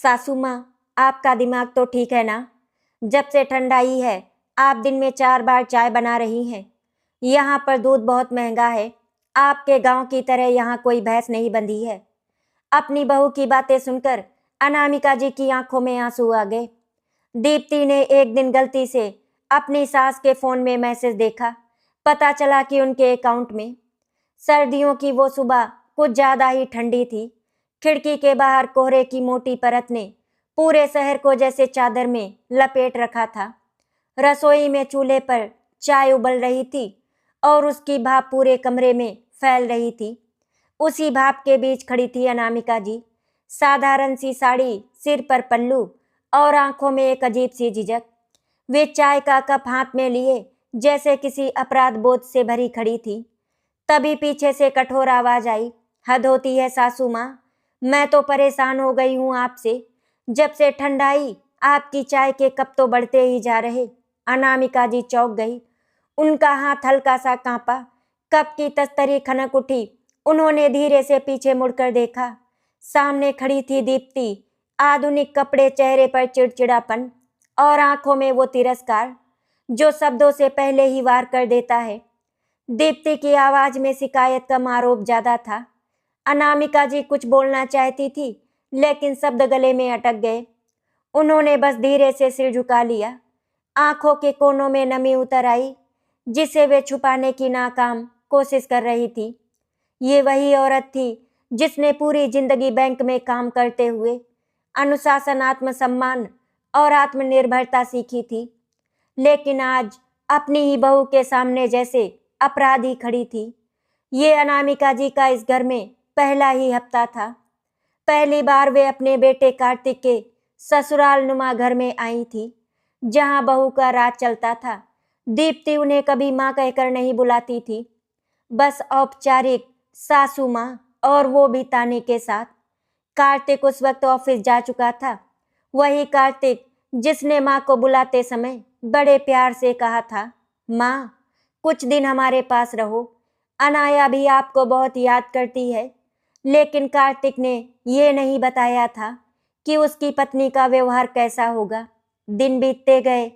सासू माँ, आपका दिमाग तो ठीक है ना? जब से ठंडाई है, आप दिन में 4 बार चाय बना रही हैं। यहाँ पर दूध बहुत महंगा है। आपके गांव की तरह यहाँ कोई भैंस नहीं बंधी है। अपनी बहू की बातें सुनकर अनामिका जी की आंखों में आंसू आ गए। दीप्ति ने एक दिन गलती से अपनी सास के फोन में मैसेज देखा। पता चला कि उनके अकाउंट में। सर्दियों की वो सुबह कुछ ज्यादा ही ठंडी थी। खिड़की के बाहर कोहरे की मोटी परत ने पूरे शहर को जैसे चादर में लपेट रखा था। रसोई में चूल्हे पर चाय उबल रही थी और उसकी भाप पूरे कमरे में फैल रही थी। उसी भाप के बीच खड़ी थी अनामिका जी। साधारण सी साड़ी, सिर पर पल्लू और आंखों में एक अजीब सी झिझक। वे चाय का कप हाथ में लिए जैसे किसी अपराध बोध से भरी खड़ी थी। तभी पीछे से कठोर आवाज आई, हद होती है सासू माँ, मैं तो परेशान हो गई हूँ आपसे। जब से ठंडाई, आपकी चाय के कप तो बढ़ते ही जा रहे। अनामिका जी चौंक गई। उनका हाथ हल्का सा कांपा। कप की तस्तरी खनक उठी। उन्होंने धीरे से पीछे मुड़कर देखा। सामने खड़ी थी दीप्ति। आधुनिक कपड़े, चेहरे पर चिड़चिड़ापन और आंखों में वो तिरस्कार जो शब्दों से पहले ही वार कर देता है। दीप्ति की आवाज में शिकायत का आरोप ज्यादा था। अनामिका जी कुछ बोलना चाहती थी, लेकिन शब्द गले में अटक गए। उन्होंने बस धीरे से सिर झुका लिया। आंखों के कोनों में नमी उतर आई, जिसे वे छुपाने की नाकाम कोशिश कर रही थी। ये वही औरत थी जिसने पूरी जिंदगी बैंक में काम करते हुए अनुशासन, आत्मसम्मान और आत्मनिर्भरता सीखी थी, लेकिन आज अपनी ही बहू के सामने जैसे अपराधी खड़ी थी। ये अनामिका जी का इस घर में पहला ही हफ्ता था। पहली बार वे अपने बेटे कार्तिक के ससुराल नुमा घर में आई थी, जहां बहू का राज चलता था। दीप्ति उन्हें कभी माँ कहकर नहीं बुलाती थी, बस औपचारिक सासू माँ, और वो भी ताने के साथ। कार्तिक उस वक्त ऑफिस जा चुका था। वही कार्तिक जिसने माँ को बुलाते समय बड़े प्यार से कहा था, माँ कुछ दिन हमारे पास रहो, अनाया भी आपको बहुत याद करती है। लेकिन कार्तिक ने ये नहीं बताया था कि उसकी पत्नी का व्यवहार कैसा होगा। दिन बीतते गए।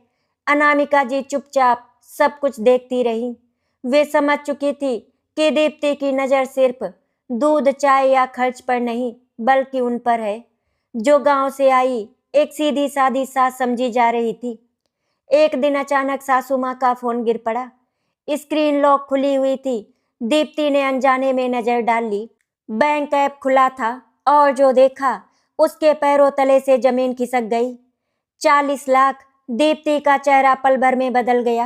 अनामिका जी चुपचाप सब कुछ देखती रही। वे समझ चुकी थी कि दीप्ति की नज़र सिर्फ दूध, चाय या खर्च पर नहीं, बल्कि उन पर है, जो गांव से आई एक सीधी सादी सास समझी जा रही थी। एक दिन अचानक सासू माँ का फोन गिर पड़ा। स्क्रीन लॉक खुली हुई थी। दीप्ति ने अनजाने में नजर डाल ली। बैंक ऐप खुला था और जो देखा उसके पैरों तले से जमीन खिसक गई। 40 लाख। दीप्ति का चेहरा पल भर में बदल गया।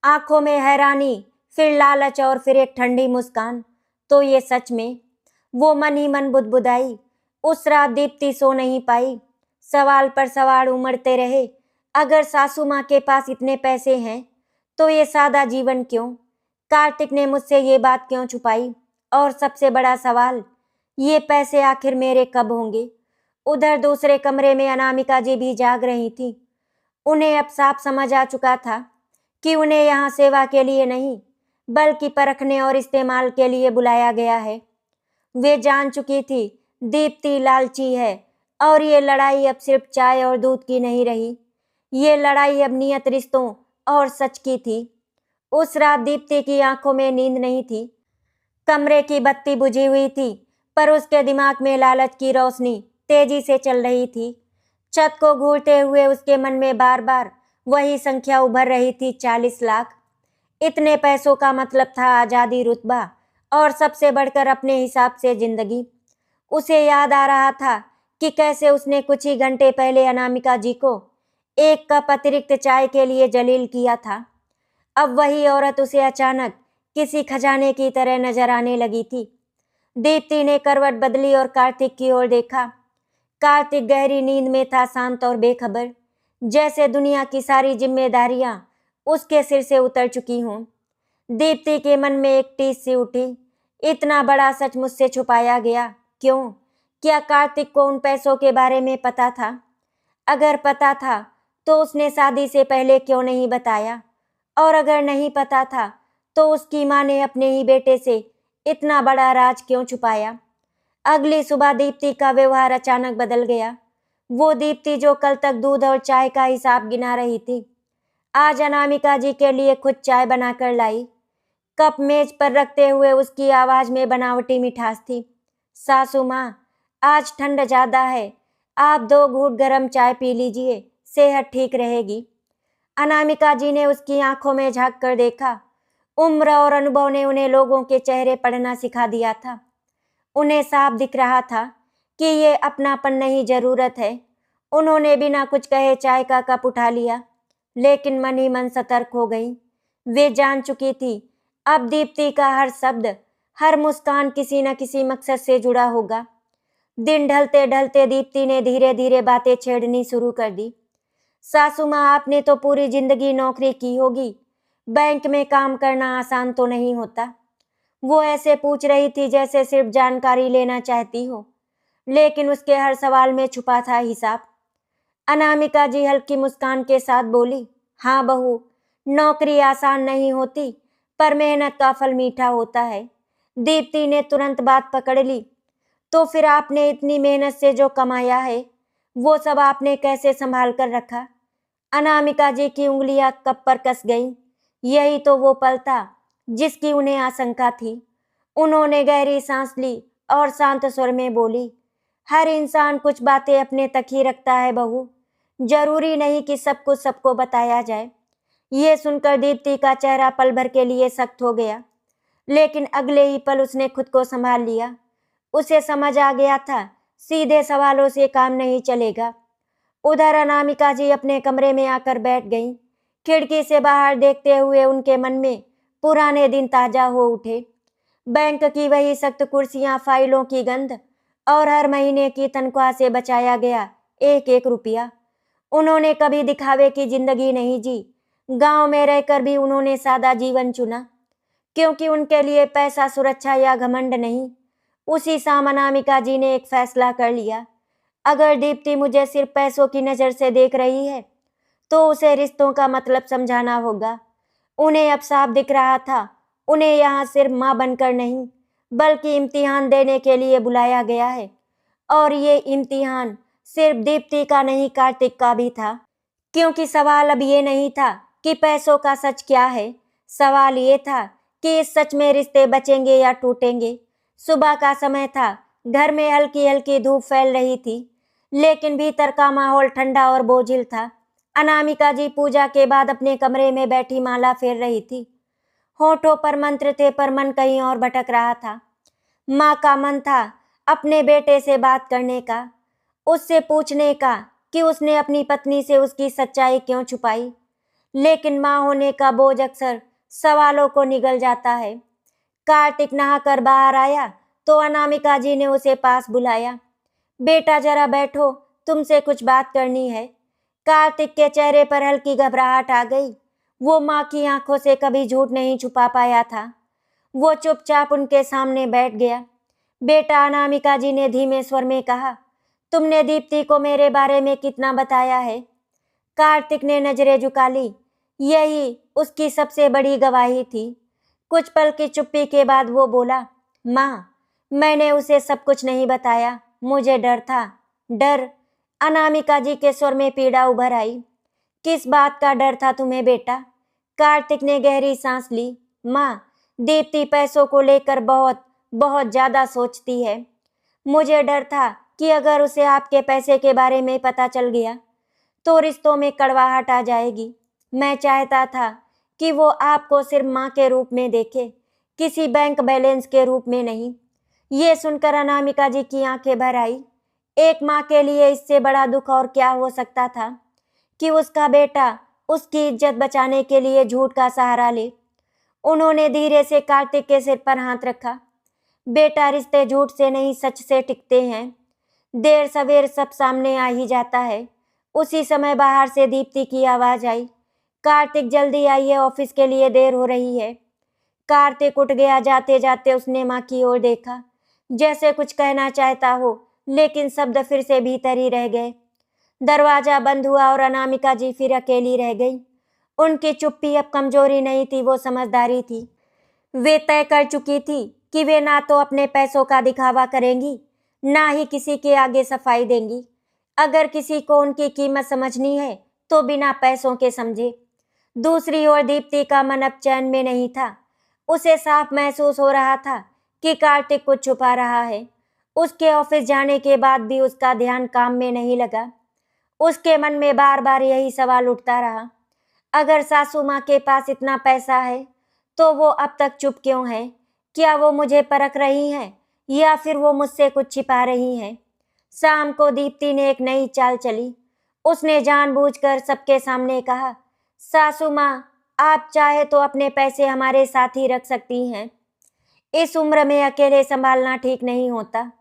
आंखों में हैरानी, फिर लालच और फिर एक ठंडी मुस्कान। तो ये सच में? वो मन ही मन बुदबुदाई। उस रात दीप्ति सो नहीं पाई। सवाल पर सवाल उमड़ते रहे। अगर सासू माँ के पास इतने पैसे हैं तो ये सादा जीवन क्यों? कार्तिक ने मुझसे ये बात क्यों छुपाई? और सबसे बड़ा सवाल, ये पैसे आखिर मेरे कब होंगे? उधर दूसरे कमरे में अनामिका जी भी जाग रही थी। उन्हें अब साफ समझ आ चुका था कि उन्हें यहाँ सेवा के लिए नहीं, बल्कि परखने और इस्तेमाल के लिए बुलाया गया है। वे जान चुकी थी दीप्ति लालची है, और ये लड़ाई अब सिर्फ चाय और दूध की नहीं रही। ये लड़ाई अब नियत, रिश्तों और सच की थी। उस रात दीप्ति की आंखों में नींद नहीं थी। कमरे की बत्ती बुझी हुई थी, पर उसके दिमाग में लालच की रोशनी तेजी से चल रही थी। छत को घूरते हुए उसके मन में बार बार वही संख्या उभर रही थी, 40 लाख। इतने पैसों का मतलब था आज़ादी, रुतबा और सबसे बढ़कर अपने हिसाब से जिंदगी। उसे याद आ रहा था कि कैसे उसने कुछ ही घंटे पहले अनामिका जी को एक कप अतिरिक्त चाय के लिए जलील किया था। अब वही औरत उसे अचानक किसी खजाने की तरह नजर आने लगी थी। दीप्ति ने करवट बदली और कार्तिक की ओर देखा। कार्तिक गहरी नींद में था, शांत और बेखबर, जैसे दुनिया की सारी जिम्मेदारियां उसके सिर से उतर चुकी हों। दीप्ति के मन में एक टीस सी उठी। इतना बड़ा सच मुझसे छुपाया गया, क्यों? क्या कार्तिक को उन पैसों के बारे में पता था? अगर पता था तो उसने शादी से पहले क्यों नहीं बताया? और अगर नहीं पता था तो उसकी माँ ने अपने ही बेटे से इतना बड़ा राज क्यों छुपाया? अगली सुबह दीप्ति का व्यवहार अचानक बदल गया। वो दीप्ति जो कल तक दूध और चाय का हिसाब गिना रही थी, आज अनामिका जी के लिए खुद चाय बनाकर लाई। कप मेज पर रखते हुए उसकी आवाज में बनावटी मिठास थी। सासू माँ, आज ठंड ज्यादा है, आप 2 घूंट गरम चाय पी लीजिए, सेहत ठीक रहेगी। अनामिका जी ने उसकी आंखों में झांक कर देखा। उम्र और अनुभव ने उन्हें लोगों के चेहरे पढ़ना सिखा दिया था। उन्हें साफ दिख रहा था कि ये अपनापन नहीं, जरूरत है। उन्होंने बिना कुछ कहे चाय का कप उठा लिया, लेकिन मन ही मन सतर्क हो गई। वे जान चुकी थी अब दीप्ति का हर शब्द, हर मुस्कान किसी न किसी मकसद से जुड़ा होगा। दिन ढलते ढलते दीप्ति ने धीरे धीरे बातें छेड़नी शुरू कर दी। सासू माँ, आपने तो पूरी जिंदगी नौकरी की होगी, बैंक में काम करना आसान तो नहीं होता। वो ऐसे पूछ रही थी जैसे सिर्फ जानकारी लेना चाहती हो, लेकिन उसके हर सवाल में छुपा था हिसाब। अनामिका जी हल्की मुस्कान के साथ बोली, हाँ बहू, नौकरी आसान नहीं होती, पर मेहनत का फल मीठा होता है। दीप्ति ने तुरंत बात पकड़ ली, तो फिर आपने इतनी मेहनत से जो कमाया है, वो सब आपने कैसे संभाल कर रखा? अनामिका जी की उंगलियां कप पर कस गईं। यही तो वो पल था जिसकी उन्हें आशंका थी। उन्होंने गहरी सांस ली और शांत स्वर में बोली, हर इंसान कुछ बातें अपने तक ही रखता है बहू, जरूरी नहीं कि सब कुछ सबको बताया जाए। ये सुनकर दीप्ति का चेहरा पल भर के लिए सख्त हो गया, लेकिन अगले ही पल उसने खुद को संभाल लिया। उसे समझ आ गया था सीधे सवालों से काम नहीं चलेगा। उधर अनामिका जी अपने कमरे में आकर बैठ गईं। खिड़की से बाहर देखते हुए उनके मन में पुराने दिन ताजा हो उठे। बैंक की वही सख्त कुर्सियां, फाइलों की गंध और हर महीने की तनख्वाह से बचाया गया एक एक रुपया। उन्होंने कभी दिखावे की जिंदगी नहीं जी। गांव में रहकर भी उन्होंने सादा जीवन चुना, क्योंकि उनके लिए पैसा सुरक्षा या घमंड नहीं। उसी शाम अनामिका जी ने एक फैसला कर लिया, अगर दीप्ति मुझे सिर्फ पैसों की नज़र से देख रही है, तो उसे रिश्तों का मतलब समझाना होगा। उन्हें अब साफ दिख रहा था, उन्हें यहाँ सिर्फ माँ बनकर नहीं, बल्कि इम्तिहान देने के लिए बुलाया गया है। और ये इम्तिहान सिर्फ दीप्ति का नहीं, कार्तिक का भी था। क्योंकि सवाल अब ये नहीं था कि पैसों का सच क्या है, सवाल ये था कि इस सच में रिश्ते बचेंगे या टूटेंगे। सुबह का समय था, घर में हल्की हल्की धूप फैल रही थी, लेकिन भीतर का माहौल ठंडा और बोझिल था। अनामिका जी पूजा के बाद अपने कमरे में बैठी माला फेर रही थी। होठों पर मंत्र थे, पर मन कहीं और भटक रहा था। माँ का मन था अपने बेटे से बात करने का, उससे पूछने का कि उसने अपनी पत्नी से उसकी सच्चाई क्यों छुपाई। लेकिन माँ होने का बोझ अक्सर सवालों को निगल जाता है। कार्तिक नहाकर बाहर आया तो अनामिका जी ने उसे पास बुलाया। बेटा जरा बैठो, तुमसे कुछ बात करनी है। कार्तिक के चेहरे पर हल्की घबराहट आ गई। वो माँ की आंखों से कभी झूठ नहीं छुपा पाया था। वो चुपचाप उनके सामने बैठ गया। बेटा, अनामिका जी ने धीमे स्वर में कहा, तुमने दीप्ति को मेरे बारे में कितना बताया है? कार्तिक ने नजरें झुका ली। यही उसकी सबसे बड़ी गवाही थी। कुछ पल की चुप्पी के बाद वो बोला, माँ, मैंने उसे सब कुछ नहीं बताया, मुझे डर था। डर? अनामिका जी के स्वर में पीड़ा उभर आई। किस बात का डर था तुम्हें बेटा? कार्तिक ने गहरी सांस ली। माँ, दीप्ति पैसों को लेकर बहुत बहुत ज्यादा सोचती है। मुझे डर था कि अगर उसे आपके पैसे के बारे में पता चल गया तो रिश्तों में कड़वाहट आ जाएगी। मैं चाहता था कि वो आपको सिर्फ माँ के रूप में देखे, किसी बैंक बैलेंस के रूप में नहीं। ये सुनकर अनामिका जी की आंखें भर आई। एक माँ के लिए इससे बड़ा दुख और क्या हो सकता था कि उसका बेटा उसकी इज्जत बचाने के लिए झूठ का सहारा ले। उन्होंने धीरे से कार्तिक के सिर पर हाथ रखा। बेटा, रिश्ते झूठ से नहीं, सच से टिकते हैं। देर सवेर सब सामने आ ही जाता है। उसी समय बाहर से दीप्ति की आवाज आई, कार्तिक जल्दी आइए, ऑफिस के लिए देर हो रही है। कार्तिक उठ गया। जाते जाते उसने माँ की ओर देखा, जैसे कुछ कहना चाहता हो, लेकिन शब्द फिर से भीतर ही रह गए। दरवाजा बंद हुआ और अनामिका जी फिर अकेली रह गई। उनकी चुप्पी अब कमजोरी नहीं थी, वो समझदारी थी। वे तय कर चुकी थी कि वे ना तो अपने पैसों का दिखावा करेंगी, ना ही किसी के आगे सफाई देंगी। अगर किसी को उनकी कीमत समझनी है तो बिना पैसों के समझे। दूसरी ओर दीप्ति का मन अब चैन में नहीं था। उसे साफ महसूस हो रहा था कि कार्तिक कुछ छुपा रहा है। उसके ऑफिस जाने के बाद भी उसका ध्यान काम में नहीं लगा। उसके मन में बार बार यही सवाल उठता रहा, अगर सासू माँ के पास इतना पैसा है तो वो अब तक चुप क्यों है? क्या वो मुझे परख रही हैं या फिर वो मुझसे कुछ छिपा रही हैं? शाम को दीप्ति ने एक नई चाल चली। उसने जानबूझकर सबके सामने कहा, सासू माँ, आप चाहे तो अपने पैसे हमारे साथ ही रख सकती हैं। इस उम्र में अकेले संभालना ठीक नहीं होता।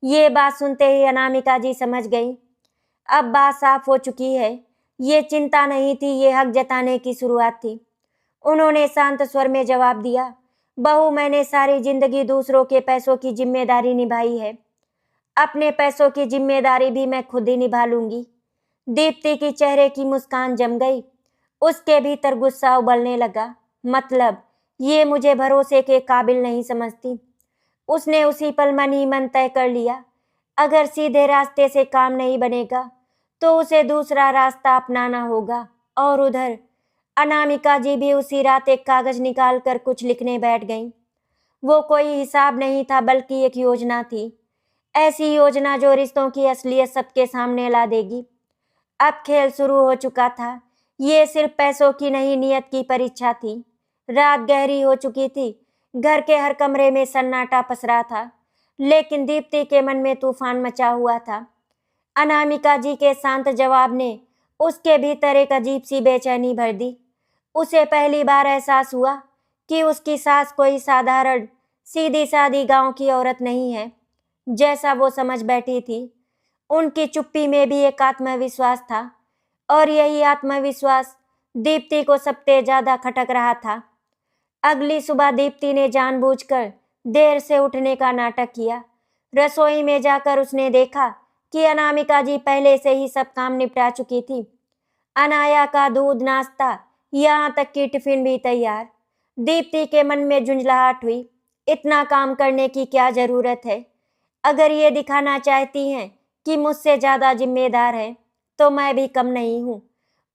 ये बात सुनते ही अनामिका जी समझ गई। अब बात साफ हो चुकी है। ये चिंता नहीं थी, ये हक जताने की शुरुआत थी। उन्होंने शांत स्वर में जवाब दिया, बहू, मैंने सारी जिंदगी दूसरों के पैसों की जिम्मेदारी निभाई है। अपने पैसों की जिम्मेदारी भी मैं खुद ही निभा लूंगी। दीप्ति की चेहरे की मुस्कान जम गई। उसके भीतर गुस्सा उबलने लगा। मतलब ये मुझे भरोसे के काबिल नहीं समझती। उसने उसी पल मन ही मन तय कर लिया, अगर सीधे रास्ते से काम नहीं बनेगा तो उसे दूसरा रास्ता अपनाना होगा। और उधर अनामिका जी भी उसी रात एक कागज निकाल कर कुछ लिखने बैठ गईं। वो कोई हिसाब नहीं था बल्कि एक योजना थी। ऐसी योजना जो रिश्तों की असलियत सबके सामने ला देगी। अब खेल शुरू हो चुका था। ये सिर्फ पैसों की नहीं, नियत की परीक्षा थी। रात गहरी हो चुकी थी। घर के हर कमरे में सन्नाटा पसरा था, लेकिन दीप्ति के मन में तूफान मचा हुआ था। अनामिका जी के शांत जवाब ने उसके भीतर एक अजीब सी बेचैनी भर दी। उसे पहली बार एहसास हुआ कि उसकी सास कोई साधारण सीधी सादी गांव की औरत नहीं है जैसा वो समझ बैठी थी। उनकी चुप्पी में भी एक आत्मविश्वास था, और यही आत्मविश्वास दीप्ति को सबसे ज्यादा खटक रहा था। अगली सुबह दीप्ति ने जानबूझकर देर से उठने का नाटक किया। रसोई में जाकर उसने देखा कि अनामिका जी पहले से ही सब काम निपटा चुकी थी। अनाया का दूध, नाश्ता, यहाँ तक कि टिफिन भी तैयार। दीप्ति के मन में झुंझलाहट हुई। इतना काम करने की क्या जरूरत है? अगर ये दिखाना चाहती हैं कि मुझसे ज्यादा जिम्मेदार है तो मैं भी कम नहीं हूँ,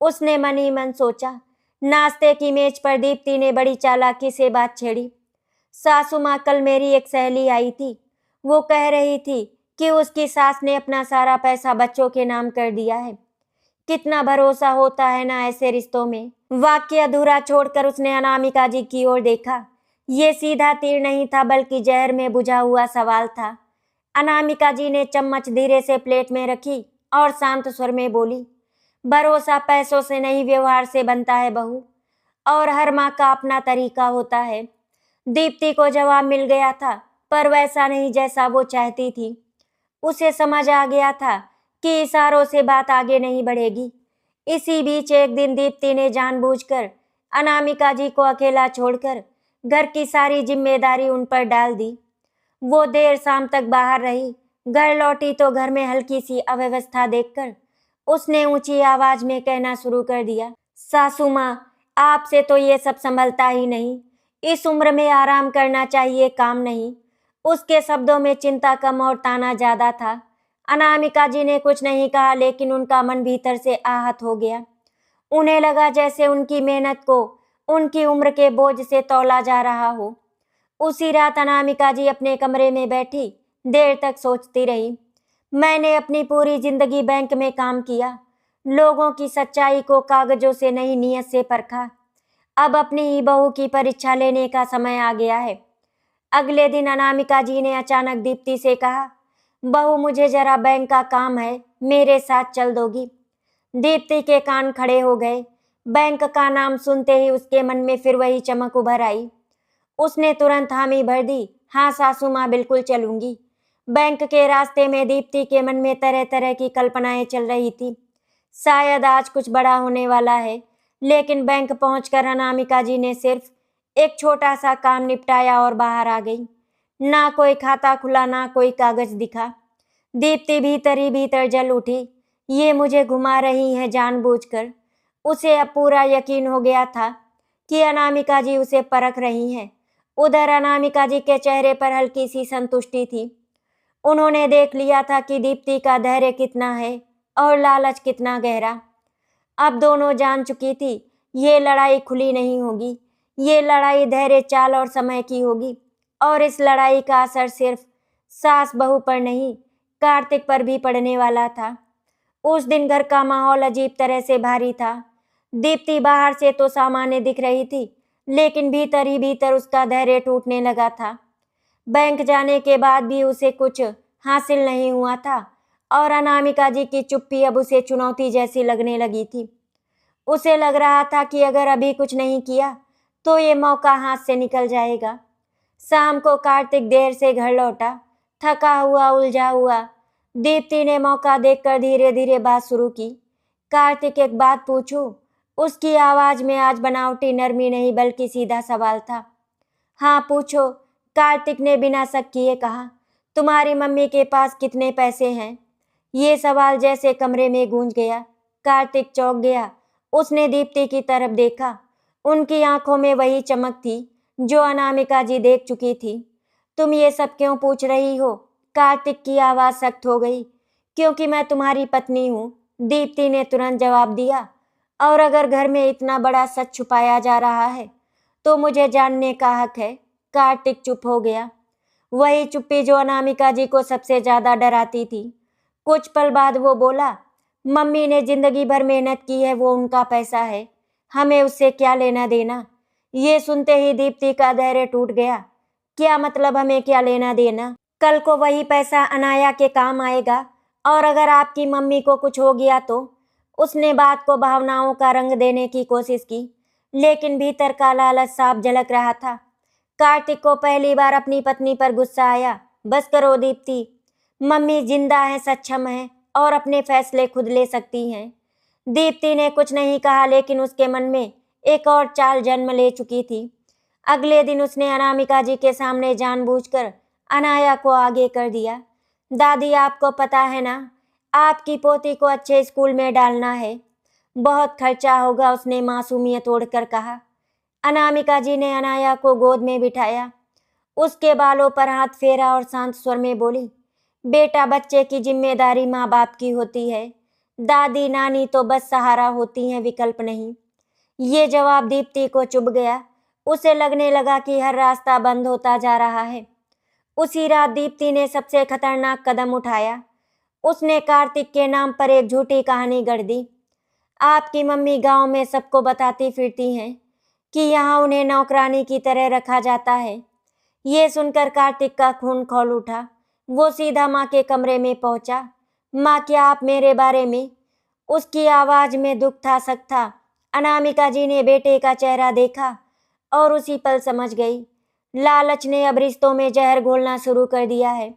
उसने मन ही मन सोचा। नाश्ते की मेज पर दीप्ति ने बड़ी चालाकी से बात छेड़ी। सासू माँ, कल मेरी एक सहेली आई थी। वो कह रही थी कि उसकी सास ने अपना सारा पैसा बच्चों के नाम कर दिया है। कितना भरोसा होता है ना ऐसे रिश्तों में। वाक्य अधूरा छोड़कर उसने अनामिका जी की ओर देखा। ये सीधा तीर नहीं था बल्कि जहर में बुझा हुआ सवाल था। अनामिका जी ने चम्मच धीरे से प्लेट में रखी और शांत स्वर में बोली, भरोसा पैसों से नहीं, व्यवहार से बनता है बहू, और हर माँ का अपना तरीका होता है। दीप्ति को जवाब मिल गया था, पर वैसा नहीं जैसा वो चाहती थी। उसे समझ आ गया था कि इशारों से बात आगे नहीं बढ़ेगी। इसी बीच एक दिन दीप्ति ने जानबूझकर अनामिका जी को अकेला छोड़कर घर की सारी जिम्मेदारी उन पर डाल दी। वो देर शाम तक बाहर रही। घर लौटी तो घर में हल्की सी अव्यवस्था देखकर उसने ऊंची आवाज में कहना शुरू कर दिया, सासू माँ, आपसे तो ये सब संभलता ही नहीं। इस उम्र में आराम करना चाहिए, काम नहीं। उसके शब्दों में चिंता कम और ताना ज्यादा था। अनामिका जी ने कुछ नहीं कहा, लेकिन उनका मन भीतर से आहत हो गया। उन्हें लगा जैसे उनकी मेहनत को उनकी उम्र के बोझ से तौला जा रहा हो। उसी रात अनामिका जी अपने कमरे में बैठी देर तक सोचती रही। मैंने अपनी पूरी जिंदगी बैंक में काम किया, लोगों की सच्चाई को कागजों से नहीं, नियत से परखा। अब अपनी ही बहू की परीक्षा लेने का समय आ गया है। अगले दिन अनामिका जी ने अचानक दीप्ति से कहा, बहू, मुझे जरा बैंक का काम है, मेरे साथ चल दोगी? दीप्ति के कान खड़े हो गए। बैंक का नाम सुनते ही उसके मन में फिर वही चमक उभर आई। उसने तुरंत हामी भर दी, हाँ सासू माँ, बिल्कुल चलूंगी। बैंक के रास्ते में दीप्ति के मन में तरह तरह की कल्पनाएं चल रही थी। शायद आज कुछ बड़ा होने वाला है। लेकिन बैंक पहुंचकर अनामिका जी ने सिर्फ एक छोटा सा काम निपटाया और बाहर आ गई। ना कोई खाता खुला, ना कोई कागज दिखा। दीप्ति भीतर ही भीतर जल उठी। ये मुझे घुमा रही हैं जानबूझकर। उसे अब पूरा यकीन हो गया था कि अनामिका जी उसे परख रही हैं। उधर अनामिका जी के चेहरे पर हल्की सी संतुष्टि थी। उन्होंने देख लिया था कि दीप्ति का धैर्य कितना है और लालच कितना गहरा। अब दोनों जान चुकी थी ये लड़ाई खुली नहीं होगी, ये लड़ाई धैर्य, चाल और समय की होगी। और इस लड़ाई का असर सिर्फ सास बहू पर नहीं, कार्तिक पर भी पड़ने वाला था। उस दिन घर का माहौल अजीब तरह से भारी था। दीप्ति बाहर से तो सामान्य दिख रही थी, लेकिन भीतर ही भीतर उसका धैर्य टूटने लगा था। बैंक जाने के बाद भी उसे कुछ हासिल नहीं हुआ था और अनामिका जी की चुप्पी अब उसे चुनौती जैसी लगने लगी थी। उसे लग रहा था कि अगर अभी कुछ नहीं किया तो ये मौका हाथ से निकल जाएगा। शाम को कार्तिक देर से घर लौटा, थका हुआ, उलझा हुआ। दीप्ति ने मौका देखकर धीरे धीरे बात शुरू की। कार्तिक, एक बात पूछूं? उसकी आवाज में आज बनावटी नरमी नहीं बल्कि सीधा सवाल था। हाँ पूछो, कार्तिक ने बिना शक किए कहा। तुम्हारी मम्मी के पास कितने पैसे हैं? ये सवाल जैसे कमरे में गूंज गया। कार्तिक चौंक गया। उसने दीप्ति की तरफ देखा। उनकी आंखों में वही चमक थी जो अनामिका जी देख चुकी थी। तुम ये सब क्यों पूछ रही हो? कार्तिक की आवाज सख्त हो गई। क्योंकि मैं तुम्हारी पत्नी हूँ, दीप्ति ने तुरंत जवाब दिया। और अगर घर में इतना बड़ा सच छुपाया जा रहा है तो मुझे जानने का हक है। कार्तिक चुप हो गया, वही चुप्पी जो अनामिका जी को सबसे ज्यादा डराती थी। कुछ पल बाद वो बोला, मम्मी ने जिंदगी भर मेहनत की है, वो उनका पैसा है, हमें उससे क्या लेना देना। ये सुनते ही दीप्ति का धैर्य टूट गया। क्या मतलब हमें क्या लेना देना? कल को वही पैसा अनाया के काम आएगा और अगर आपकी मम्मी को कुछ हो गया तो? उसने बात को भावनाओं का रंग देने की कोशिश की, लेकिन भीतर का लालच साफ झलक रहा था। कार्तिक को पहली बार अपनी पत्नी पर गुस्सा आया। बस करो दीप्ति, मम्मी जिंदा है, सक्षम है और अपने फैसले खुद ले सकती हैं। दीप्ति ने कुछ नहीं कहा, लेकिन उसके मन में एक और चाल जन्म ले चुकी थी। अगले दिन उसने अनामिका जी के सामने जानबूझकर अनाया को आगे कर दिया। दादी, आपको पता है ना, आपकी पोती को अच्छे स्कूल में डालना है, बहुत खर्चा होगा, उसने मासूमियत ओढ़कर कहा। अनामिका जी ने अनाया को गोद में बिठाया, उसके बालों पर हाथ फेरा और शांत स्वर में बोली, बेटा, बच्चे की जिम्मेदारी माँ बाप की होती है, दादी नानी तो बस सहारा होती हैं, विकल्प नहीं। ये जवाब दीप्ति को चुभ गया। उसे लगने लगा कि हर रास्ता बंद होता जा रहा है। उसी रात दीप्ति ने सबसे खतरनाक कदम उठाया। उसने कार्तिक के नाम पर एक झूठी कहानी गढ़ दी। आपकी मम्मी गांव में सबको बताती फिरती हैं कि यहाँ उन्हें नौकरानी की तरह रखा जाता है। ये सुनकर कार्तिक का खून खौल उठा। वो सीधा माँ के कमरे में पहुंचा। माँ, क्या आप मेरे बारे में? उसकी आवाज में दुख था, शक था। अनामिका जी ने बेटे का चेहरा देखा और उसी पल समझ गई, लालच ने अब रिश्तों में जहर घोलना शुरू कर दिया है।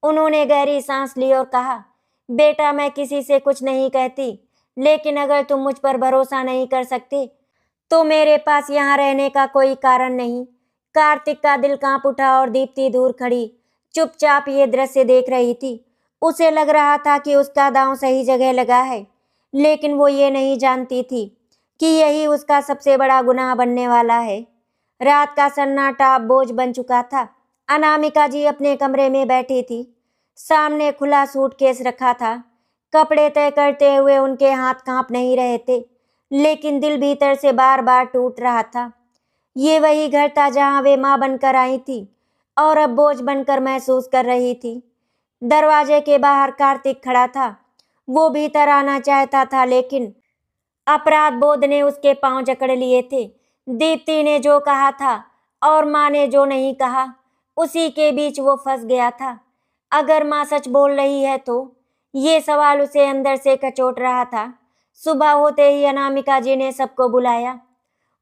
उन्होंने गहरी सांस ली और कहा, बेटा, मैं किसी से कुछ नहीं कहती, लेकिन अगर तुम मुझ पर भरोसा नहीं कर सकते तो मेरे पास यहाँ रहने का कोई कारण नहीं। कार्तिक का दिल कांप उठा और दीप्ति दूर खड़ी चुपचाप ये दृश्य देख रही थी। उसे लग रहा था कि उसका दांव सही जगह लगा है, लेकिन वो ये नहीं जानती थी कि यही उसका सबसे बड़ा गुनाह बनने वाला है। रात का सन्नाटा अब बोझ बन चुका था। अनामिका जी अपने कमरे में बैठी थी। सामने खुला सूटकेस रखा था। कपड़े तय करते हुए उनके हाथ कांप नहीं रहे थे, लेकिन दिल भीतर से बार बार टूट रहा था। ये वही घर था जहां वे माँ बनकर आई थी और अब बोझ बनकर महसूस कर रही थी। दरवाजे के बाहर कार्तिक खड़ा था। वो भीतर आना चाहता था, लेकिन अपराध बोध ने उसके पांव जकड़ लिए थे। दीप्ति ने जो कहा था और माँ ने जो नहीं कहा, उसी के बीच वो फंस गया था। अगर माँ सच बोल रही है तो? ये सवाल उसे अंदर से कचोट रहा था। सुबह होते ही अनामिका जी ने सबको बुलाया।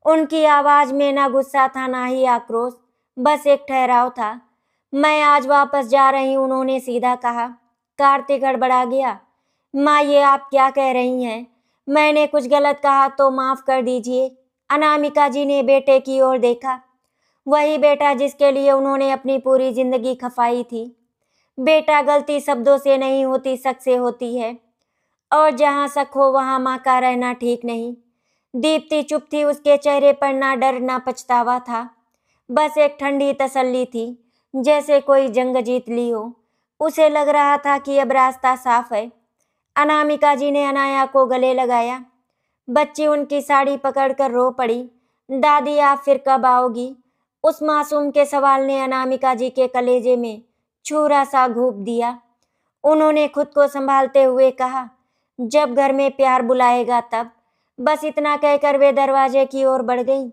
उनकी आवाज में ना गुस्सा था, ना ही आक्रोश, बस एक ठहराव था। मैं आज वापस जा रही हूँ, उन्होंने सीधा कहा। कार्तिक हड़बड़ा गया। माँ, ये आप क्या कह रही हैं? मैंने कुछ गलत कहा तो माफ कर दीजिए। अनामिका जी ने बेटे की ओर देखा। वही बेटा जिसके लिए उन्होंने अपनी पूरी जिंदगी खपाई थी। बेटा, गलती शब्दों से नहीं होती, शक से होती है, और जहाँ शक हो वहाँ माँ का रहना ठीक नहीं। दीप्ति चुप थी। उसके चेहरे पर ना डर ना पछतावा था, बस एक ठंडी तसल्ली थी, जैसे कोई जंग जीत ली हो। उसे लग रहा था कि अब रास्ता साफ है। अनामिका जी ने अनाया को गले लगाया। बच्ची उनकी साड़ी पकड़कर रो पड़ी। दादी आप फिर कब आओगी? उस मासूम के सवाल ने अनामिका जी के कलेजे में छुरा सा घूप दिया। उन्होंने खुद को संभालते हुए कहा, जब घर में प्यार बुलाएगा तब। बस इतना कहकर वे दरवाजे की ओर बढ़ गई।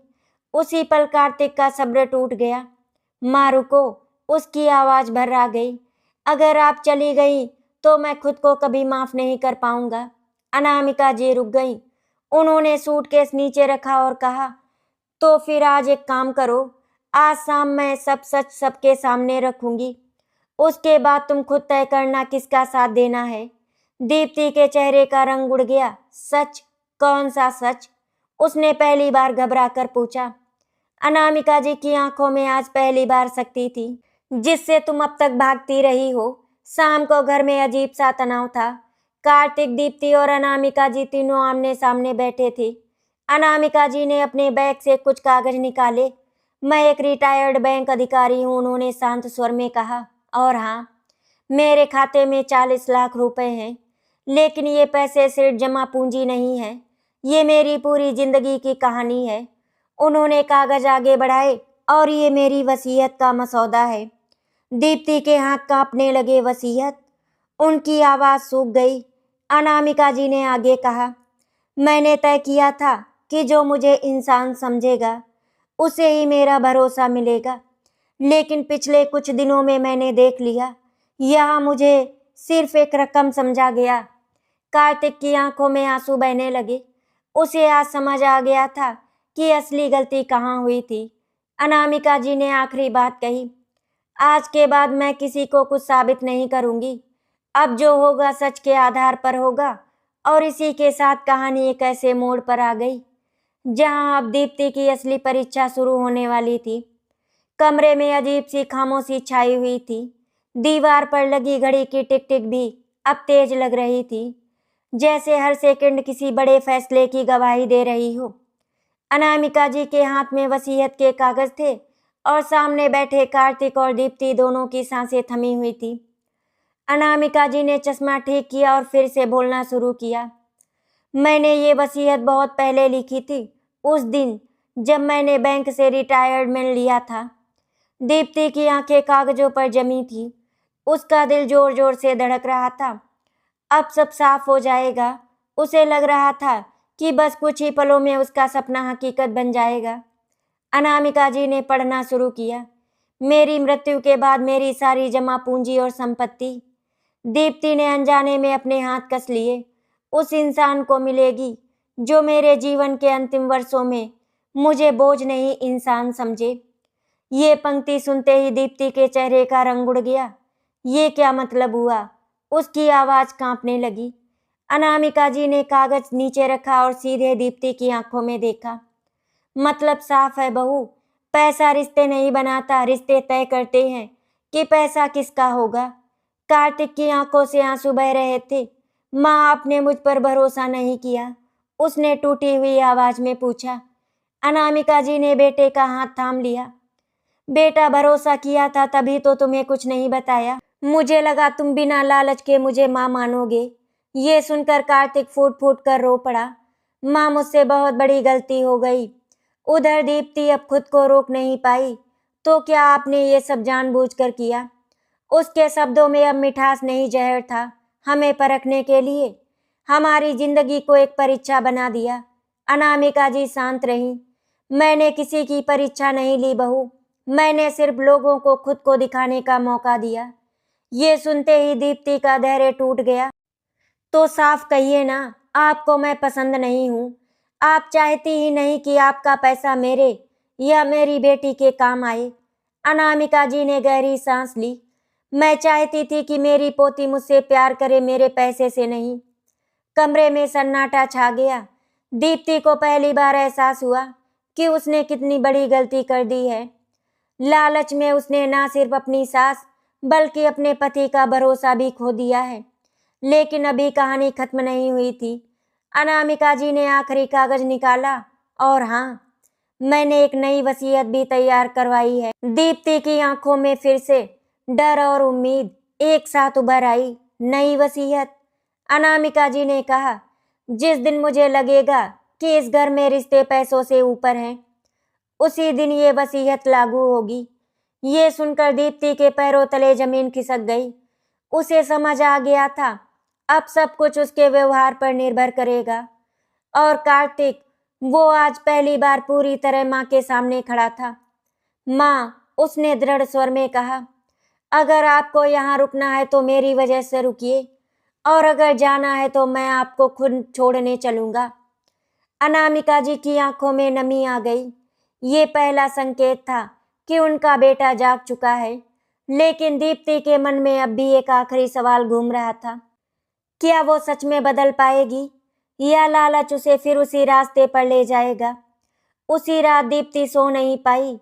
उसी पल कार्तिक का सब्र टूट गया। माँ रुको, उसकी आवाज भर्रा गई। अगर आप चली गई तो मैं खुद को कभी माफ नहीं कर पाऊंगा। अनामिका जी रुक गई। उन्होंने सूटकेस नीचे रखा और कहा, तो फिर आज एक काम करो, आज शाम मैं सब सच सबके सामने रखूंगी। उसके बाद तुम खुद तय करना किसका साथ देना है। दीप्ति के चेहरे का रंग उड़ गया। सच? कौन सा सच? उसने पहली बार घबरा कर पूछा। अनामिका जी की आंखों में आज पहली बार शक्ति थी, जिससे तुम अब तक भागती रही हो। शाम को घर में अजीब सा तनाव था। कार्तिक, दीप्ति और अनामिका जी तीनों आमने सामने बैठे थे। अनामिका जी ने अपने बैग से कुछ कागज निकाले। मैं एक रिटायर्ड बैंक अधिकारी हूँ, उन्होंने शांत स्वर में कहा। और हाँ, मेरे खाते में 40 लाख रुपए हैं। लेकिन ये पैसे सिर्फ जमा पूंजी नहीं है, ये मेरी पूरी जिंदगी की कहानी है। उन्होंने कागज आगे बढ़ाए। और ये मेरी वसीयत का मसौदा है। दीप्ति के हाथ कांपने लगे। वसीयत? उनकी आवाज सूख गई। अनामिका जी ने आगे कहा, मैंने तय किया था कि जो मुझे इंसान समझेगा उसे ही मेरा भरोसा मिलेगा। लेकिन पिछले कुछ दिनों में मैंने देख लिया, यहाँ मुझे सिर्फ एक रकम समझा गया। कार्तिक की आंखों में आंसू बहने लगे। उसे आज समझ आ गया था कि असली गलती कहाँ हुई थी। अनामिका जी ने आखिरी बात कही, आज के बाद मैं किसी को कुछ साबित नहीं करूंगी। अब जो होगा सच के आधार पर होगा। और इसी के साथ कहानी एक ऐसे मोड़ पर आ गई जहां अब दीप्ति की असली परीक्षा शुरू होने वाली थी। कमरे में अजीब सी खामोशी छाई हुई थी। दीवार पर लगी घड़ी की टिक टिक भी अब तेज लग रही थी, जैसे हर सेकंड किसी बड़े फैसले की गवाही दे रही हो। अनामिका जी के हाथ में वसीयत के कागज थे और सामने बैठे कार्तिक और दीप्ति दोनों की सांसें थमी हुई थी। अनामिका जी ने चश्मा ठीक किया और फिर से बोलना शुरू किया। मैंने ये वसीयत बहुत पहले लिखी थी, उस दिन जब मैंने बैंक से रिटायरमेंट लिया था। दीप्ति की आंखें कागजों पर जमी थी। उसका दिल जोर जोर से धड़क रहा था। अब सब साफ हो जाएगा। उसे लग रहा था कि बस कुछ ही पलों में उसका सपना हकीकत बन जाएगा। अनामिका जी ने पढ़ना शुरू किया। मेरी मृत्यु के बाद मेरी सारी जमा पूंजी और संपत्ति, दीप्ति ने अनजाने में अपने हाथ कस लिए, उस इंसान को मिलेगी जो मेरे जीवन के अंतिम वर्षों में मुझे बोझ नहीं इंसान समझे। ये पंक्ति सुनते ही दीप्ति के चेहरे का रंग उड़ गया। ये क्या मतलब हुआ? उसकी आवाज कांपने लगी। अनामिका जी ने कागज नीचे रखा और सीधे दीप्ति की आंखों में देखा। मतलब साफ है बहू, पैसा रिश्ते नहीं बनाता, रिश्ते तय करते हैं कि पैसा किसका होगा। कार्तिक की आंखों से आंसू बह रहे थे। माँ, आपने मुझ पर भरोसा नहीं किया, उसने टूटी हुई आवाज में पूछा। अनामिका जी ने बेटे का हाथ थाम लिया। बेटा, भरोसा किया था तभी तो तुम्हें कुछ नहीं बताया। मुझे लगा तुम बिना लालच के मुझे माँ मानोगे। ये सुनकर कार्तिक फूट फूट कर रो पड़ा। माँ, मुझसे बहुत बड़ी गलती हो गई। उधर दीप्ति अब खुद को रोक नहीं पाई। तो क्या आपने ये सब जानबूझकर किया? उसके शब्दों में अब मिठास नहीं, जहर था। हमें परखने के लिए हमारी जिंदगी को एक परीक्षा बना दिया। अनामिका जी शांत रहीं। मैंने किसी की परीक्षा नहीं ली बहू, मैंने सिर्फ लोगों को खुद को दिखाने का मौका दिया। ये सुनते ही दीप्ति का धैर्य टूट गया। तो साफ कहिए ना, आपको मैं पसंद नहीं हूँ। आप चाहती ही नहीं कि आपका पैसा मेरे या मेरी बेटी के काम आए। अनामिका जी ने गहरी सांस ली। मैं चाहती थी कि मेरी पोती मुझसे प्यार करे, मेरे पैसे से नहीं। कमरे में सन्नाटा छा गया। दीप्ति को पहली बार एहसास हुआ कि उसने कितनी बड़ी गलती कर दी है। लालच में उसने ना सिर्फ अपनी सास बल्कि अपने पति का भरोसा भी खो दिया है। लेकिन अभी कहानी खत्म नहीं हुई थी। अनामिका जी ने आखिरी कागज निकाला। और हाँ, मैंने एक नई वसीयत भी तैयार करवाई है। दीप्ति की आंखों में फिर से डर और उम्मीद एक साथ उभर आई। नई वसीयत? अनामिका जी ने कहा, जिस दिन मुझे लगेगा कि इस घर में रिश्ते पैसों से ऊपर हैं, उसी दिन ये वसीयत लागू होगी। ये सुनकर दीप्ति के पैरों तले जमीन खिसक गई। उसे समझ आ गया था अब सब कुछ उसके व्यवहार पर निर्भर करेगा। और कार्तिक, वो आज पहली बार पूरी तरह माँ के सामने खड़ा था। माँ, उसने दृढ़ स्वर में कहा, अगर आपको यहाँ रुकना है तो मेरी वजह से रुकिए, और अगर जाना है तो मैं आपको खुद छोड़ने चलूंगा। अनामिका जी की आंखों में नमी आ गई। ये पहला संकेत था कि उनका बेटा जाग चुका है, लेकिन दीप्ति के मन में अब भी एक आखिरी सवाल घूम रहा था। क्या वो सच में बदल पाएगी, या लालच उसे फिर उसी रास्ते पर ले जाएगा? उसी रात दीप्ति सो नहीं पाई।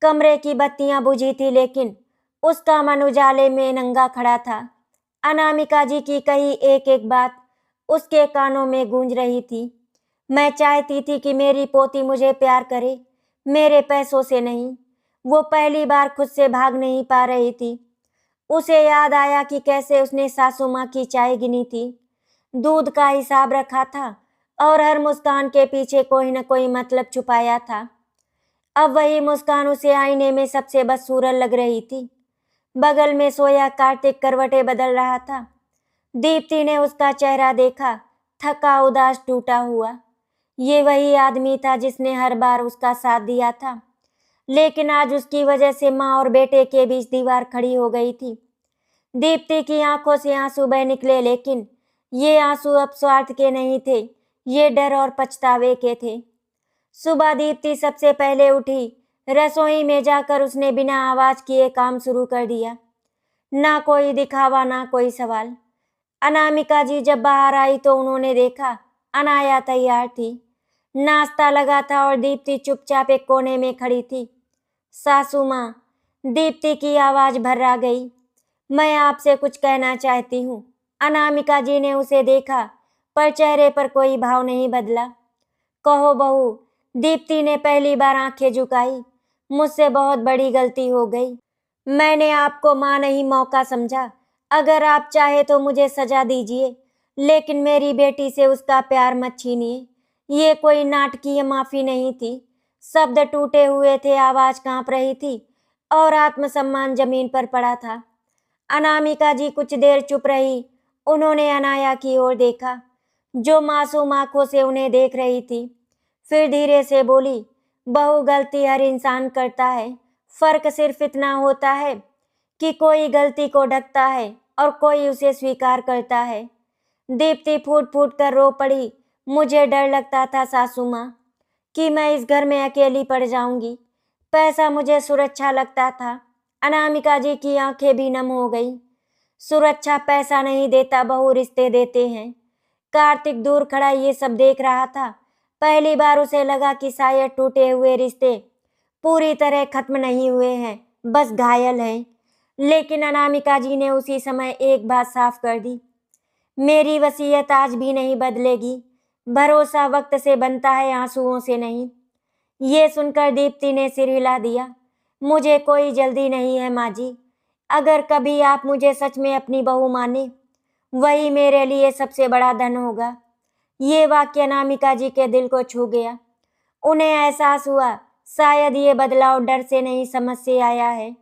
कमरे की बत्तियां बुझी थी, लेकिन उसका मन उजाले में नंगा खड़ा था। अनामिका जी की कही एक एक बात उसके कानों में गूंज रही थी। मैं चाहती थी कि मेरी पोती मुझे प्यार करे, मेरे पैसों से नहीं। वो पहली बार खुद से भाग नहीं पा रही थी। उसे याद आया कि कैसे उसने सासू माँ की चाय गिनी थी, दूध का हिसाब रखा था, और हर मुस्कान के पीछे कोई न कोई मतलब छुपाया था। अब वही मुस्कान उसे आईने में सबसे बदसूरत लग रही थी। बगल में सोया कार्तिक करवटें बदल रहा था। दीप्ति ने उसका चेहरा देखा, थका, उदास, टूटा हुआ। ये वही आदमी था जिसने हर बार उसका साथ दिया था, लेकिन आज उसकी वजह से माँ और बेटे के बीच दीवार खड़ी हो गई थी। दीप्ति की आंखों से आंसू बह निकले, लेकिन ये आंसू अब स्वार्थ के नहीं थे, ये डर और पछतावे के थे। सुबह दीप्ति सबसे पहले उठी। रसोई में जाकर उसने बिना आवाज किए काम शुरू कर दिया। ना कोई दिखावा, ना कोई सवाल। अनामिका जी जब बाहर आई तो उन्होंने देखा अनाया तैयार थी। नाश्ता लगा था और दीप्ति चुपचाप एक कोने में खड़ी थी। सासू माँ, दीप्ति की आवाज भर्रा गई, मैं आपसे कुछ कहना चाहती हूँ। अनामिका जी ने उसे देखा, पर चेहरे पर कोई भाव नहीं बदला। कहो बहू, दीप्ति ने पहली बार आंखें झुकाई। मुझसे बहुत बड़ी गलती हो गई। मैंने आपको माँ नहीं मौका समझा। अगर आप चाहे तो मुझे सजा दीजिए, लेकिन मेरी बेटी से उसका प्यार मत छीनिए। ये कोई नाटकीय माफी नहीं थी। शब्द टूटे हुए थे, आवाज कांप रही थी, और आत्मसम्मान जमीन पर पड़ा था। अनामिका जी कुछ देर चुप रही। उन्होंने अनाया की ओर देखा, जो मासूम आंखों से उन्हें देख रही थी। फिर धीरे से बोली, बहू, गलती हर इंसान करता है। फर्क सिर्फ इतना होता है कि कोई गलती को ढकता है और कोई उसे स्वीकार करता है। दीप्ति फूट फूट कर रो पड़ी। मुझे डर लगता था सासू माँ कि मैं इस घर में अकेली पड़ जाऊंगी। पैसा मुझे सुरक्षा लगता था। अनामिका जी की आंखें भी नम हो गई। सुरक्षा पैसा नहीं देता बहू, रिश्ते देते हैं। कार्तिक दूर खड़ा ये सब देख रहा था। पहली बार उसे लगा कि शायद टूटे हुए रिश्ते पूरी तरह खत्म नहीं हुए हैं, बस घायल हैं। लेकिन अनामिका जी ने उसी समय एक बात साफ कर दी, मेरी वसीयत आज भी नहीं बदलेगी। भरोसा वक्त से बनता है, आंसुओं से नहीं। ये सुनकर दीप्ति ने सिर हिला दिया। मुझे कोई जल्दी नहीं है माँ जी। अगर कभी आप मुझे सच में अपनी बहू माने, वही मेरे लिए सबसे बड़ा धन होगा। ये वाक्य अनामिका जी के दिल को छू गया। उन्हें एहसास हुआ शायद ये बदलाव डर से नहीं, समझ से आया है।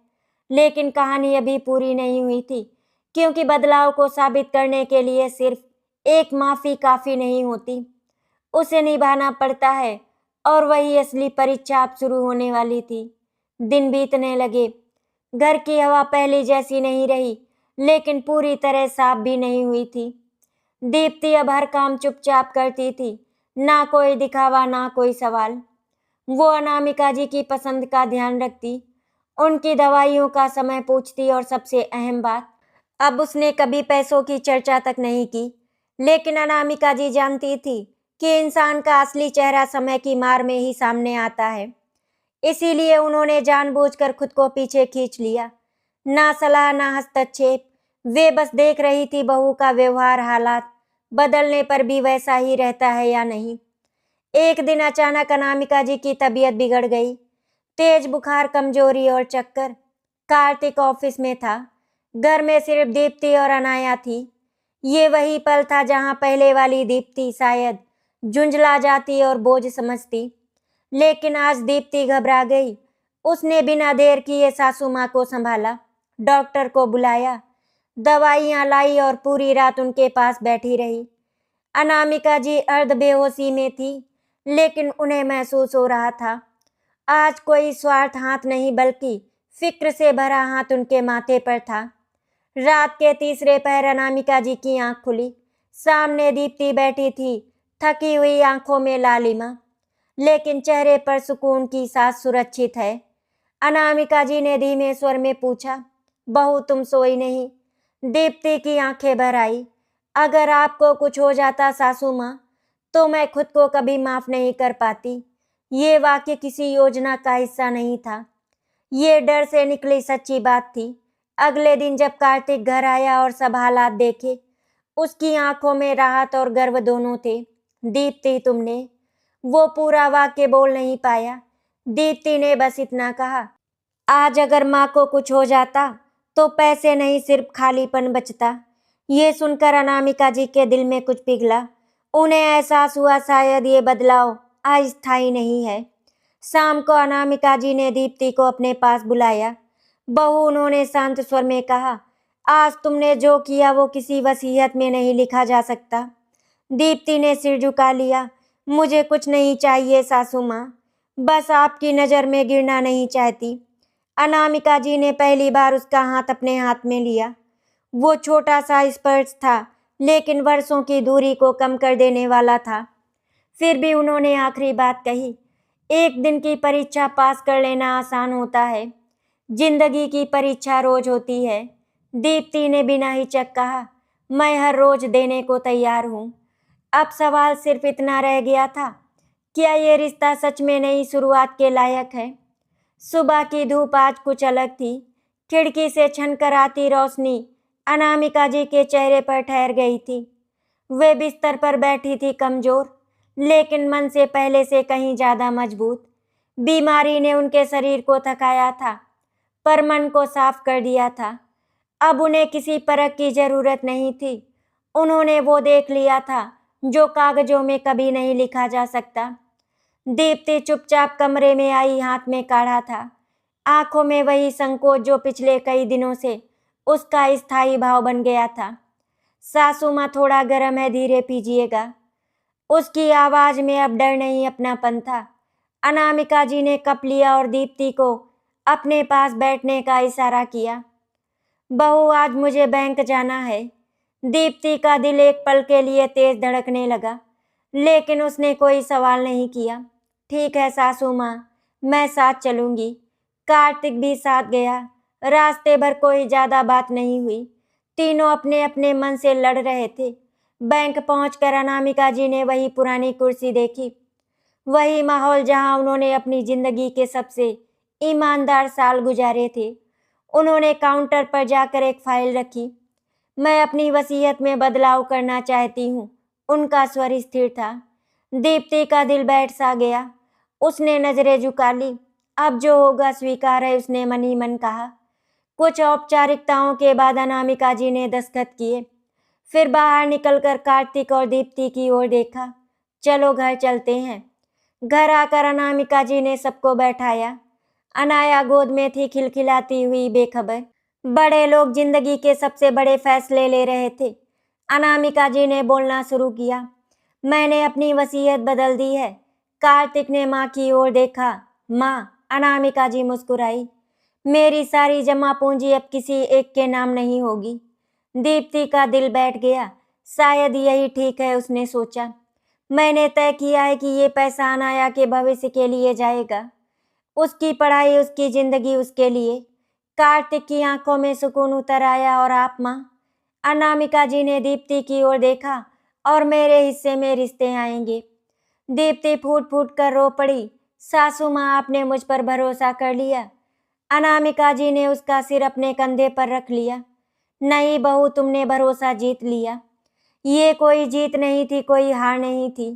लेकिन कहानी अभी पूरी नहीं हुई थी, क्योंकि बदलाव को साबित करने के लिए सिर्फ एक माफी काफी नहीं होती, उसे निभाना पड़ता है। और वही असली परीक्षा अब शुरू होने वाली थी। दिन बीतने लगे। घर की हवा पहले जैसी नहीं रही, लेकिन पूरी तरह साफ भी नहीं हुई थी। दीप्ति अब हर काम चुपचाप करती थी, ना कोई दिखावा, ना कोई सवाल। वो अनामिका जी की पसंद का ध्यान रखती, उनकी दवाइयों का समय पूछती, और सबसे अहम बात, अब उसने कभी पैसों की चर्चा तक नहीं की। लेकिन अनामिका जी जानती थी कि इंसान का असली चेहरा समय की मार में ही सामने आता है। इसीलिए उन्होंने जानबूझकर खुद को पीछे खींच लिया। ना सलाह, ना हस्तक्षेप। वे बस देख रही थी बहू का व्यवहार, हालात बदलने पर भी वैसा ही रहता है या नहीं। एक दिन अचानक अनामिका जी की तबीयत बिगड़ गई। तेज बुखार, कमजोरी और चक्कर। कार्तिक ऑफिस में था। घर में सिर्फ दीप्ति और अनाया थी। ये वही पल था जहां पहले वाली दीप्ति शायद झुंझला जाती और बोझ समझती, लेकिन आज दीप्ति घबरा गई। उसने बिना देर किए सासू माँ को संभाला, डॉक्टर को बुलाया, दवाइयाँ लाई और पूरी रात उनके पास बैठी रही। अनामिका जी अर्ध बेहोशी में थी, लेकिन उन्हें महसूस हो रहा था आज कोई स्वार्थ हाथ नहीं बल्कि फिक्र से भरा हाथ उनके माथे पर था। रात के तीसरे पहर अनामिका जी की आंख खुली। सामने दीप्ति बैठी थी, थकी हुई आंखों में लालिमा, लेकिन चेहरे पर सुकून की सांस सुरक्षित है। अनामिका जी ने धीमे स्वर में पूछा, बहू तुम सोई नहीं? दीप्ति की आंखें भर आई। अगर आपको कुछ हो जाता सासू माँ, तो मैं खुद को कभी माफ नहीं कर पाती। ये वाक्य किसी योजना का हिस्सा नहीं था, ये डर से निकली सच्ची बात थी। अगले दिन जब कार्तिक घर आया और सब हालात देखे, उसकी आंखों में राहत और गर्व दोनों थे। दीप्ति तुमने, वो पूरा वाक्य बोल नहीं पाया। दीप्ति ने बस इतना कहा, आज अगर माँ को कुछ हो जाता तो पैसे नहीं सिर्फ खालीपन बचता। ये सुनकर अनामिका जी के दिल में कुछ पिघला। उन्हें एहसास हुआ शायद ये बदलाव अस्थायी नहीं है। शाम को अनामिका जी ने दीप्ति को अपने पास बुलाया। बहू, उन्होंने शांत स्वर में कहा, आज तुमने जो किया वो किसी वसीयत में नहीं लिखा जा सकता। दीप्ति ने सिर झुका लिया। मुझे कुछ नहीं चाहिए सासू माँ, बस आपकी नज़र में गिरना नहीं चाहती। अनामिका जी ने पहली बार उसका हाथ अपने हाथ में लिया। वो छोटा सा स्पर्श था, लेकिन वर्षों की दूरी को कम कर देने वाला था। फिर भी उन्होंने आखिरी बात कही, एक दिन की परीक्षा पास कर लेना आसान होता है, जिंदगी की परीक्षा रोज होती है। दीप्ति ने बिना हिचक कहा, मैं हर रोज देने को तैयार हूँ। अब सवाल सिर्फ इतना रह गया था, क्या ये रिश्ता सच में नई शुरुआत के लायक है? सुबह की धूप आज कुछ अलग थी। खिड़की से छनकर आती रोशनी अनामिका जी के चेहरे पर ठहर गई थी। वे बिस्तर पर बैठी थी, कमजोर, लेकिन मन से पहले से कहीं ज्यादा मजबूत। बीमारी ने उनके शरीर को थकाया था, पर मन को साफ कर दिया था। अब उन्हें किसी परख की जरूरत नहीं थी। उन्होंने वो देख लिया था जो कागजों में कभी नहीं लिखा जा सकता। दीप्ति चुपचाप कमरे में आई, हाथ में काढ़ा था, आंखों में वही संकोच जो पिछले कई दिनों से उसका स्थायी भाव बन गया था। सासू माँ, थोड़ा गर्म है, धीरे पीजिएगा। उसकी आवाज में अब डर नहीं, अपनापन था। अनामिका जी ने कप लिया और दीप्ति को अपने पास बैठने का इशारा किया। बहू, आज मुझे बैंक जाना है। दीप्ति का दिल एक पल के लिए तेज धड़कने लगा, लेकिन उसने कोई सवाल नहीं किया। ठीक है सासू माँ, मैं साथ चलूंगी। कार्तिक भी साथ गया। रास्ते भर कोई ज्यादा बात नहीं हुई। तीनों अपने अपने मन से लड़ रहे थे। बैंक पहुंचकर अनामिका जी ने वही पुरानी कुर्सी देखी, वही माहौल जहां उन्होंने अपनी जिंदगी के सबसे ईमानदार साल गुजारे थे। उन्होंने काउंटर पर जाकर एक फाइल रखी। मैं अपनी वसीयत में बदलाव करना चाहती हूँ, उनका स्वर स्थिर था। दीप्ति का दिल बैठ सा गया। उसने नजरें झुका ली। अब जो होगा स्वीकार है, उसने मन ही मन कहा। कुछ औपचारिकताओं के बाद अनामिका जी ने दस्तखत किए, फिर बाहर निकलकर कार्तिक और दीप्ति की ओर देखा। चलो घर चलते हैं। घर आकर अनामिका जी ने सबको बैठाया। अनाया गोद में थी, खिलखिलाती हुई, बेखबर। बड़े लोग जिंदगी के सबसे बड़े फैसले ले रहे थे। अनामिका जी ने बोलना शुरू किया, मैंने अपनी वसीयत बदल दी है। कार्तिक ने माँ की ओर देखा। माँ, अनामिका जी मुस्कुराई, मेरी सारी जमा पूंजी अब किसी एक के नाम नहीं होगी। दीप्ति का दिल बैठ गया। शायद यही ठीक है, उसने सोचा। मैंने तय किया है कि ये पैसा अनाया के भविष्य के लिए जाएगा, उसकी पढ़ाई, उसकी जिंदगी, उसके लिए। कार्तिक की आंखों में सुकून उतर आया। और आप माँ? अनामिका जी ने दीप्ति की ओर देखा। और मेरे हिस्से में रिश्ते आएंगे। दीप्ति फूट फूट कर रो पड़ी। सासू माँ, आपने मुझ पर भरोसा कर लिया। अनामिका जी ने उसका सिर अपने कंधे पर रख लिया। नहीं बहू, तुमने भरोसा जीत लिया। ये कोई जीत नहीं थी, कोई हार नहीं थी,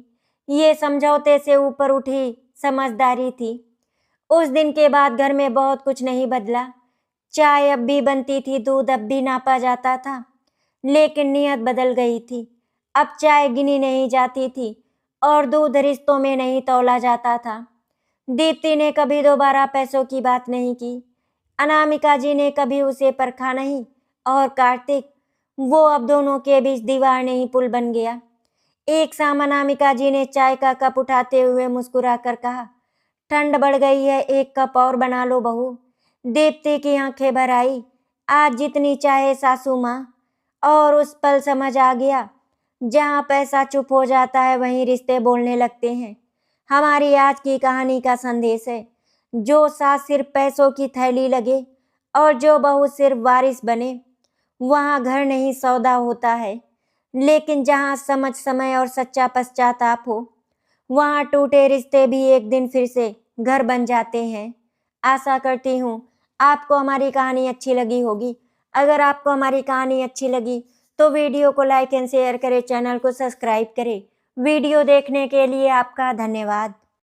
ये समझौते से ऊपर उठी समझदारी थी। उस दिन के बाद घर में बहुत कुछ नहीं बदला। चाय अब भी बनती थी, दूध अब भी नापा जाता था, लेकिन नियत बदल गई थी। अब चाय गिनी नहीं जाती थी और दूध रिश्तों में नहीं तौला जाता था। दीप्ति ने कभी दोबारा पैसों की बात नहीं की। अनामिका जी ने कभी उसे परखा नहीं और कार्तिक, वो अब दोनों के बीच दीवार नहीं पुल बन गया। एक शाम अनामिका जी ने चाय का कप उठाते हुए मुस्कुरा कर कहा, ठंड बढ़ गई है, एक कप और बना लो बहू। दीप्ति की आंखें भर आई। आज जितनी चाहे सासू माँ। और उस पल समझ आ गया, जहाँ पैसा चुप हो जाता है वहीं रिश्ते बोलने लगते हैं। हमारी आज की कहानी का संदेश है, जो सास सिर्फ पैसों की थैली लगे और जो बहू सिर्फ वारिस बने, वहाँ घर नहीं सौदा होता है। लेकिन जहाँ समझ, समय और सच्चा पश्चाताप हो, वहाँ टूटे रिश्ते भी एक दिन फिर से घर बन जाते हैं। आशा करती हूँ आपको हमारी कहानी अच्छी लगी होगी। अगर आपको हमारी कहानी अच्छी लगी तो वीडियो को लाइक एंड शेयर करें, चैनल को सब्सक्राइब करें। वीडियो देखने के लिए आपका धन्यवाद।